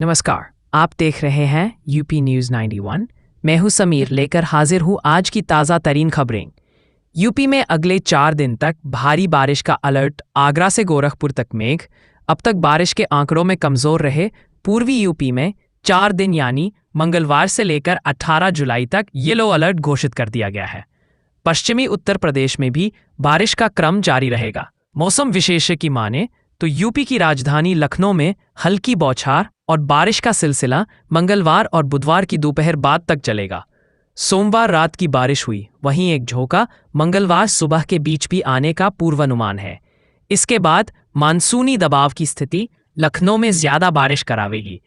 नमस्कार, आप देख रहे हैं यूपी न्यूज़ 91। मैं हूं समीर, लेकर हाजिर हूं आज की ताज़ा तरीन खबरें। यूपी में अगले 4 दिन तक भारी बारिश का अलर्ट। आगरा से गोरखपुर तक मेघ। अब तक बारिश के आंकड़ों में कमज़ोर रहे पूर्वी यूपी में 4 दिन यानी मंगलवार से लेकर 18 जुलाई तक येलो अलर्ट घोषित कर दिया गया है। पश्चिमी उत्तर प्रदेश में भी बारिश का क्रम जारी रहेगा। मौसम विशेषज्ञ की माने तो यूपी की राजधानी लखनऊ में हल्की बौछार और बारिश का सिलसिला मंगलवार और बुधवार की दोपहर बाद तक चलेगा। सोमवार रात की बारिश हुई, वहीं एक झोंका मंगलवार सुबह के बीच भी आने का पूर्वानुमान है। इसके बाद मानसूनी दबाव की स्थिति लखनऊ में ज्यादा बारिश करावेगी।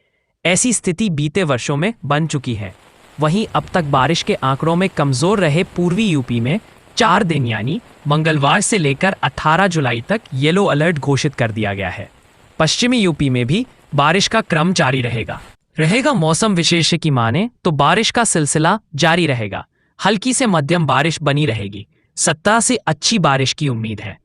ऐसी स्थिति बीते वर्षों में बन चुकी है। वहीं अब तक बारिश के आंकड़ों में कमजोर रहे पूर्वी यूपी में 4 दिन यानी मंगलवार से लेकर 18 जुलाई तक येलो अलर्ट घोषित कर दिया गया है। पश्चिमी यूपी में भी बारिश का क्रम जारी रहेगा। मौसम विशेषज्ञ की माने तो बारिश का सिलसिला जारी रहेगा। हल्की से मध्यम बारिश बनी रहेगी। 17 से अच्छी बारिश की उम्मीद है।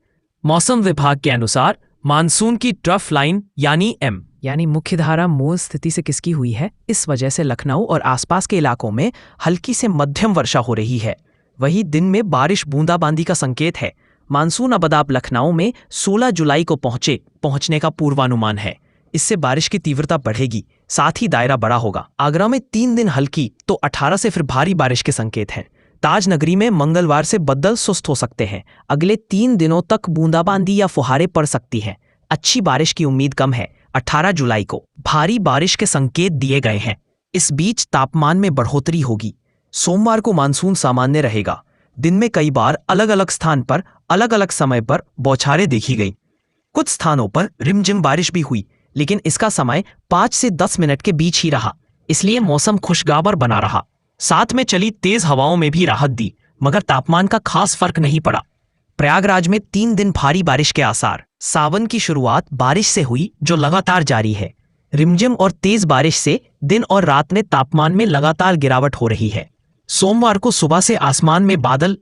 मौसम विभाग के अनुसार मानसून की ट्रफ लाइन यानी मुख्यधारा मूल स्थिति से खिसकी हुई है। इस वजह से लखनऊ और आसपास के इलाकों में हल्की से मध्यम वर्षा हो रही है। वहीं दिन में बारिश बूंदाबांदी का संकेत है। मानसून अबदाब लखनऊ में 16 जुलाई को पहुंचने का पूर्वानुमान है। इससे बारिश की तीव्रता बढ़ेगी, साथ ही दायरा बड़ा होगा। आगरा में 3 दिन हल्की तो 18 से फिर भारी बारिश के संकेत हैं। ताज नगरी में मंगलवार से बदल सुस्त हो सकते हैं। अगले 3 दिनों तक बूंदाबांदी या फुहारें पड़ सकती हैं। अच्छी बारिश की उम्मीद कम है। 18 जुलाई को भारी बारिश के संकेत दिए गए हैं। इस बीच तापमान में बढ़ोतरी होगी। सोमवार को मानसून सामान्य रहेगा। दिन में कई बार अलग अलग स्थान पर अलग अलग समय पर बौछारें देखी गई। कुछ स्थानों पर रिमझिम बारिश भी हुई, लेकिन इसका समय 5 से 10 मिनट के बीच ही रहा, इसलिए मौसम खुशगवार बना रहा। साथ में चली तेज हवाओं में भी राहत दी, मगर तापमान का खास फर्क नहीं पड़ा। प्रयागराज में 3 दिन भारी बारिश के आसार। सावन की शुरुआत बारिश से हुई, जो लगातार जारी है। रिमझिम और तेज बारिश से दिन और रात में तापमान में लगातार गिरावट हो रही है। सोमवार को सुबह से आसमान में बादल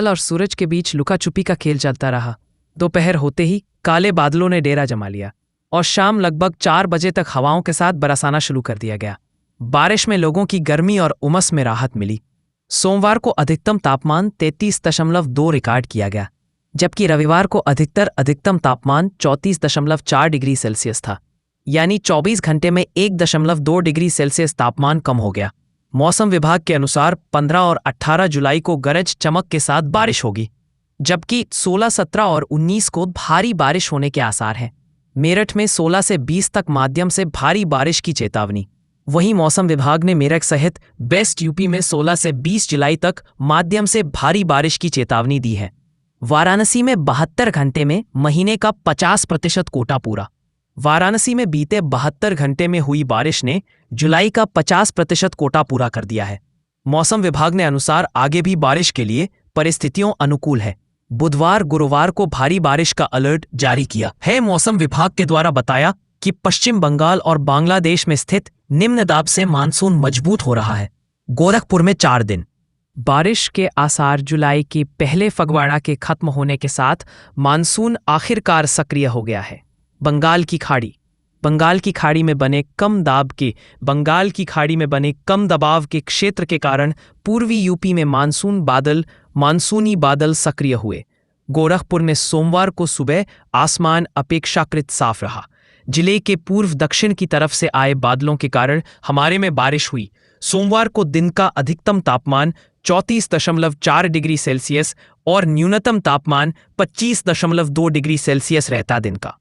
और सूरज के बीच लुका छुपी का खेल चलता रहा। दोपहर होते ही काले बादलों ने डेरा जमा लिया और शाम लगभग 4 बजे तक हवाओं के साथ बरसाना शुरू कर दिया गया। बारिश में लोगों की गर्मी और उमस में राहत मिली। सोमवार को अधिकतम तापमान 33.2 रिकॉर्ड किया गया, जबकि रविवार को अधिकतम तापमान 34.4 डिग्री सेल्सियस था, यानी 24 घंटे में 1.2 डिग्री सेल्सियस तापमान कम हो गया। मौसम विभाग के अनुसार 15 और 18 जुलाई को गरज चमक के साथ बारिश होगी, जबकि 16, 17 और 19 को भारी बारिश होने के आसार हैं। मेरठ में 16 से 20 तक माध्यम से भारी बारिश की चेतावनी। वहीं मौसम विभाग ने मेरठ सहित वेस्ट यूपी में 16 से 20 जुलाई तक माध्यम से भारी बारिश की चेतावनी दी है। वाराणसी में 72 घंटे में महीने का 50% कोटा पूरा। वाराणसी में बीते 72 घंटे में हुई बारिश ने जुलाई का 50% कोटा पूरा कर दिया है। मौसम विभाग ने अनुसार आगे भी बारिश के लिए परिस्थितियों अनुकूल है। बुधवार गुरुवार को भारी बारिश का अलर्ट जारी किया है। मौसम विभाग के द्वारा बताया कि पश्चिम बंगाल और बांग्लादेश में स्थित निम्न दाब से मानसून मजबूत हो रहा है। गोरखपुर में 4 दिन बारिश के आसार। जुलाई के पहले फगवाड़ा के खत्म होने के साथ मानसून आखिरकार सक्रिय हो गया है। बंगाल की खाड़ी में बने कम दबाव के क्षेत्र के कारण पूर्वी यूपी में मानसूनी बादल सक्रिय हुए। गोरखपुर में सोमवार को सुबह आसमान अपेक्षाकृत साफ रहा। जिले के पूर्व दक्षिण की तरफ से आए बादलों के कारण हमारे में बारिश हुई। सोमवार को दिन का अधिकतम तापमान 34.4 डिग्री सेल्सियस और न्यूनतम तापमान 25.2 डिग्री सेल्सियस रहता। दिन का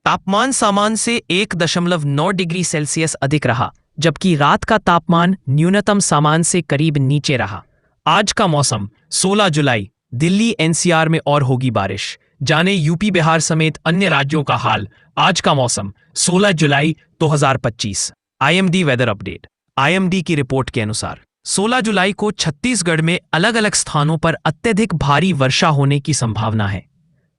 तापमान सामान्य से 1.9 डिग्री सेल्सियस अधिक रहा, जबकि रात का तापमान न्यूनतम सामान्य से करीब नीचे रहा। आज का मौसम। 16 जुलाई दिल्ली एनसीआर में और होगी बारिश। जाने यूपी बिहार समेत अन्य राज्यों का हाल। आज का मौसम 16 जुलाई 2025। IMD weather update. आईएमडी की रिपोर्ट के अनुसार 16 जुलाई को छत्तीसगढ़ में अलग अलग स्थानों पर अत्यधिक भारी वर्षा होने की संभावना है।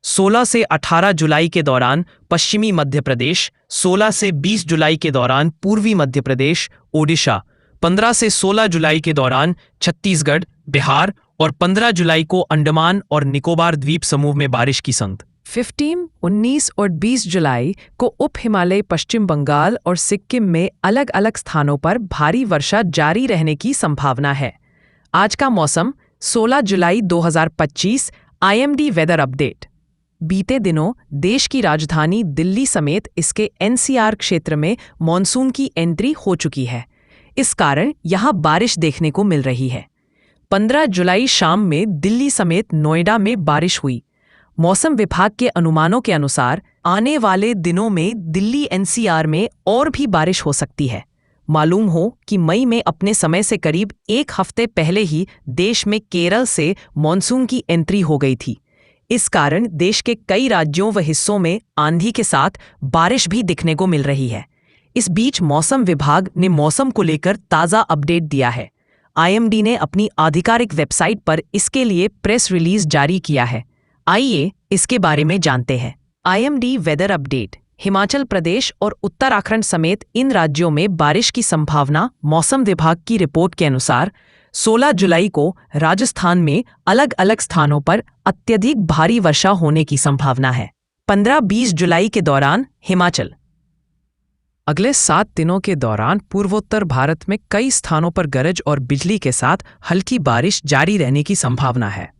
16 से 18 जुलाई के दौरान पश्चिमी मध्य प्रदेश, 16 से 20 जुलाई के दौरान पूर्वी मध्य प्रदेश, ओडिशा, 15 से 16 जुलाई के दौरान छत्तीसगढ़, बिहार और 15 जुलाई को अंडमान और निकोबार द्वीप समूह में बारिश की 15, 19 और 20 जुलाई को उप हिमालय पश्चिम बंगाल और सिक्किम में अलग अलग स्थानों पर भारी वर्षा जारी रहने की संभावना है। आज का मौसम 16 जुलाई 2025 आईएमडी वेदर अपडेट। बीते दिनों देश की राजधानी दिल्ली समेत इसके एनसीआर क्षेत्र में मॉनसून की एंट्री हो चुकी है। इस कारण यहां बारिश देखने को मिल रही है। 15 जुलाई शाम में दिल्ली समेत नोएडा में बारिश हुई। मौसम विभाग के अनुमानों के अनुसार आने वाले दिनों में दिल्ली एनसीआर में और भी बारिश हो सकती है। मालूम हो कि मई में अपने समय से करीब एक हफ्ते पहले ही देश में केरल से मॉनसून की एंट्री हो गई थी। इस कारण देश के कई राज्यों व हिस्सों में आंधी के साथ बारिश भी दिखने को मिल रही है। इस बीच मौसम विभाग ने मौसम को लेकर ताज़ा अपडेट दिया है। आईएमडी ने अपनी आधिकारिक वेबसाइट पर इसके लिए प्रेस रिलीज जारी किया है। आइए इसके बारे में जानते हैं। IMD weather update. Himachal Pradesh और उत्तराखंड समेत इन राज्यों में बारिश की संभावना। मौसम विभाग की रिपोर्ट के अनुसार 16 जुलाई को राजस्थान में अलग अलग स्थानों पर अत्यधिक भारी वर्षा होने की संभावना है। 15-20 जुलाई के दौरान हिमाचल। अगले 7 दिनों के दौरान पूर्वोत्तर भारत में कई स्थानों पर गरज और बिजली के साथ हल्की बारिश जारी रहने की संभावना है।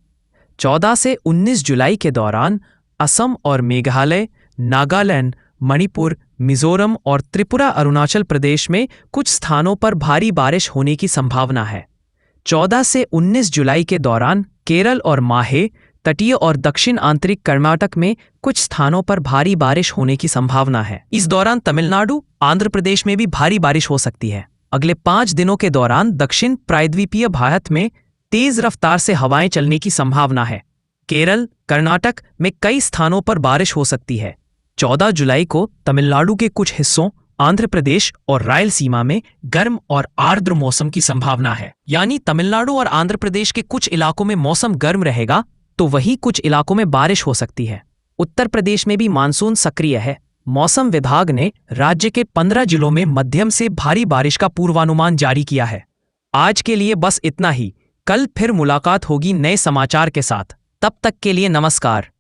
14 से 19 जुलाई के दौरान असम और मेघालय, नागालैंड, मणिपुर, मिजोरम और त्रिपुरा, अरुणाचल प्रदेश में कुछ स्थानों पर भारी बारिश होने की संभावना है। 14 से 19 जुलाई के दौरान केरल और माहे, तटीय और दक्षिण आंतरिक कर्नाटक में कुछ स्थानों पर भारी बारिश होने की संभावना है। इस दौरान तमिलनाडु, आंध्र प्रदेश में भी भारी बारिश हो सकती है। अगले 5 दिनों के दौरान दक्षिण प्रायद्वीपीय भारत में तेज रफ्तार से हवाएं चलने की संभावना है। केरल, कर्नाटक में कई स्थानों पर बारिश हो सकती है। 14 जुलाई को तमिलनाडु के कुछ हिस्सों, आंध्र प्रदेश और रायलसीमा में गर्म और आर्द्र मौसम की संभावना है। यानी तमिलनाडु और आंध्र प्रदेश के कुछ इलाकों में मौसम गर्म रहेगा तो वहीं कुछ इलाकों में बारिश हो सकती है। उत्तर प्रदेश में भी मानसून सक्रिय है। मौसम विभाग ने राज्य के 15 जिलों में मध्यम से भारी बारिश का पूर्वानुमान जारी किया है। आज के लिए बस इतना ही। कल फिर मुलाकात होगी नए समाचार के साथ। तब तक के लिए नमस्कार।